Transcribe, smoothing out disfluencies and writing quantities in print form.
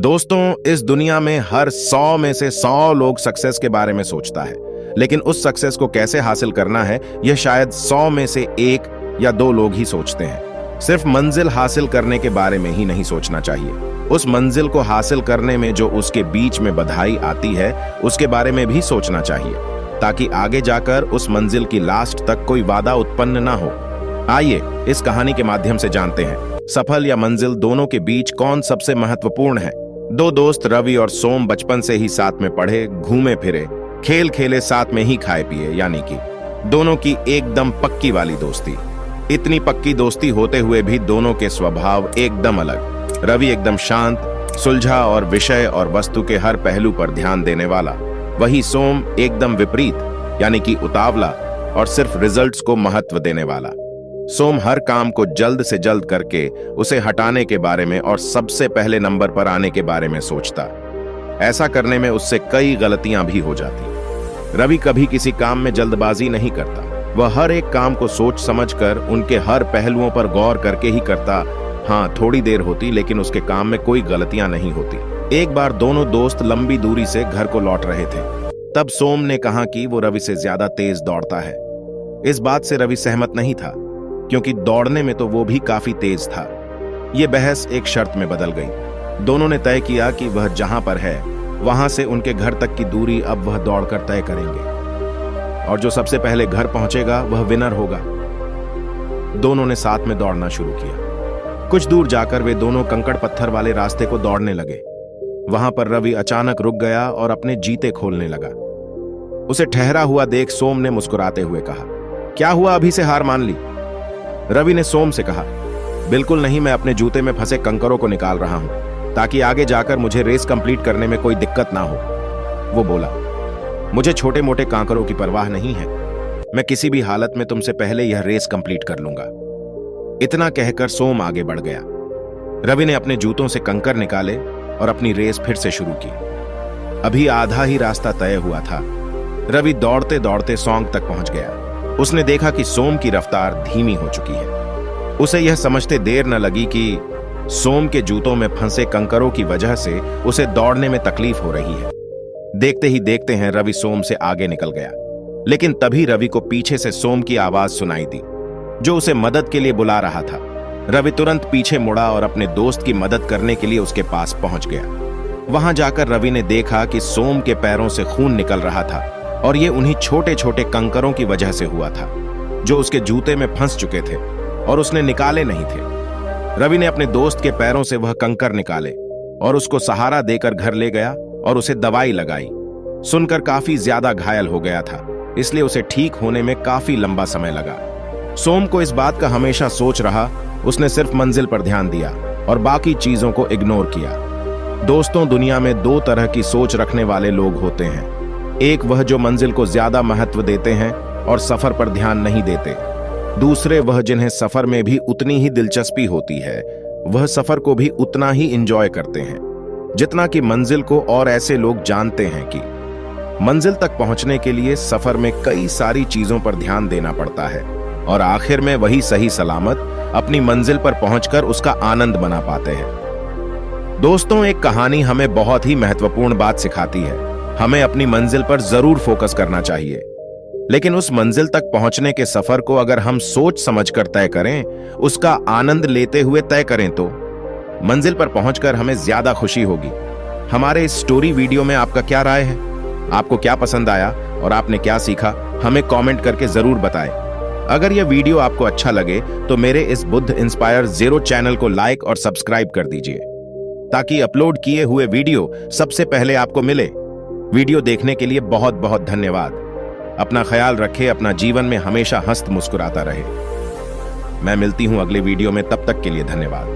दोस्तों, इस दुनिया में हर 100 में से 100 लोग सक्सेस के बारे में सोचता है, लेकिन उस सक्सेस को कैसे हासिल करना है यह शायद 100 में से 1 या 2 लोग ही सोचते हैं। सिर्फ मंजिल हासिल करने के बारे में ही नहीं सोचना चाहिए, उस मंजिल को हासिल करने में जो उसके बीच में बधाई आती है उसके बारे में भी सोचना चाहिए, ताकि आगे जाकर उस मंजिल की लास्ट तक कोई वादा उत्पन्न ना हो। आइए इस कहानी के माध्यम से जानते हैं सफल या मंजिल दोनों के बीच कौन सबसे महत्वपूर्ण है। 2 दोस्त रवि और सोम बचपन से ही साथ में पढ़े, घूमे फिरे, खेल खेले, साथ में ही खाए पिए, यानी कि दोनों की एकदम पक्की वाली दोस्ती। इतनी पक्की दोस्ती होते हुए भी दोनों के स्वभाव एकदम अलग। रवि एकदम शांत, सुलझा और विषय और वस्तु के हर पहलू पर ध्यान देने वाला, वही सोम एकदम विपरीत, यानी कि उतावला और सिर्फ रिजल्ट्स को महत्व देने वाला। सोम हर काम को जल्द से जल्द करके उसे हटाने के बारे में और सबसे पहले नंबर पर आने के बारे में सोचता। ऐसा करने में उससे कई गलतियां भी हो जाती। रवि कभी किसी काम में जल्दबाजी नहीं करता, वह हर एक काम को सोच समझकर उनके हर पहलुओं पर गौर करके ही करता। हाँ, थोड़ी देर होती लेकिन उसके काम में कोई गलतियां नहीं होती। एक बार दोनों दोस्त लंबी दूरी से घर को लौट रहे थे, तब सोम ने कहा कि वो रवि से ज्यादा तेज दौड़ता है। इस बात से रवि सहमत नहीं था, क्योंकि दौड़ने में तो वो भी काफी तेज था। ये बहस एक शर्त में बदल गई। दोनों ने तय किया कि वह जहां पर है वहां से उनके घर तक की दूरी अब वह दौड़कर तय करेंगे, और जो सबसे पहले घर पहुंचेगा वह विनर होगा। दोनों ने साथ में दौड़ना शुरू किया। कुछ दूर जाकर वे दोनों कंकड़ पत्थर वाले रास्ते को दौड़ने लगे। वहां पर रवि अचानक रुक गया और अपने जीते खोलने लगा। उसे ठहरा हुआ देख सोम ने मुस्कुराते हुए कहा, क्या हुआ, अभी से हार मान ली? रवि ने सोम से कहा, बिल्कुल नहीं, मैं अपने जूते में फंसे कंकरों को निकाल रहा हूं, ताकि आगे जाकर मुझे रेस कंप्लीट करने में कोई दिक्कत ना हो। वो बोला, मुझे छोटे मोटे कांकरों की परवाह नहीं है, मैं किसी भी हालत में तुमसे पहले यह रेस कंप्लीट कर लूंगा। इतना कहकर सोम आगे बढ़ गया। रवि ने अपने जूतों से कंकर निकाले और अपनी रेस फिर से शुरू की। अभी आधा ही रास्ता तय हुआ था। रवि दौड़ते दौड़ते सौंग तक पहुंच गया। उसने देखा कि सोम की रफ्तार धीमी हो चुकी है। उसे यह समझते देर न लगी कि सोम के जूतों में फंसे कंकरों की वजह से उसे दौड़ने में तकलीफ हो रही है। देखते ही देखते हैं रवि सोम से आगे निकल गया, लेकिन तभी रवि को पीछे से सोम की आवाज सुनाई दी, जो उसे मदद के लिए बुला रहा था। रवि तुरंत पीछे मुड़ा और अपने दोस्त की मदद करने के लिए उसके पास पहुंच गया। वहां जाकर रवि ने देखा कि सोम के पैरों से खून निकल रहा था, और ये उन्हीं छोटे छोटे कंकरों की वजह से हुआ था, जो उसके जूते में फंस चुके थे और उसने निकाले नहीं थे। रवि ने अपने दोस्त के पैरों से वह कंकर निकाले और उसको सहारा देकर घर ले गया और उसे दवाई लगाई। सुनकर काफी ज्यादा घायल हो गया था, इसलिए उसे ठीक होने में काफी लंबा समय लगा। सोम को इस बात का हमेशा सोच रहा, उसने सिर्फ मंजिल पर ध्यान दिया और बाकी चीजों को इग्नोर किया। दोस्तों, दुनिया में 2 तरह की सोच रखने वाले लोग होते हैं। एक वह जो मंजिल को ज्यादा महत्व देते हैं और सफर पर ध्यान नहीं देते। दूसरे वह जिन्हें सफर में भी उतनी ही दिलचस्पी होती है, वह सफर को भी उतना ही एंजॉय करते हैं जितना कि मंजिल को। और ऐसे लोग जानते हैं कि मंजिल तक पहुंचने के लिए सफर में कई सारी चीजों पर ध्यान देना पड़ता है, और आखिर में वही सही सलामत अपनी मंजिल पर पहुंचकर उसका आनंद मना पाते हैं। दोस्तों, एक कहानी हमें बहुत ही महत्वपूर्ण बात सिखाती है। हमें अपनी मंजिल पर जरूर फोकस करना चाहिए, लेकिन उस मंजिल तक पहुंचने के सफर को अगर हम सोच समझकर तय करें, उसका आनंद लेते हुए तय करें, तो मंजिल पर पहुंचकर हमें ज्यादा खुशी होगी। हमारे इस स्टोरी वीडियो में आपका क्या राय है? आपको क्या पसंद आया और आपने क्या सीखा? हमें कमेंट करके जरूर बताएं। अगर यह वीडियो आपको अच्छा लगे तो मेरे इस बुद्ध इंस्पायर 0 चैनल को लाइक और सब्सक्राइब कर दीजिए, ताकि अपलोड किए हुए वीडियो सबसे पहले आपको मिले। वीडियो देखने के लिए बहुत बहुत धन्यवाद। अपना ख्याल रखें, अपना जीवन में हमेशा हंसत मुस्कुराता रहे। मैं मिलती हूं अगले वीडियो में, तब तक के लिए धन्यवाद।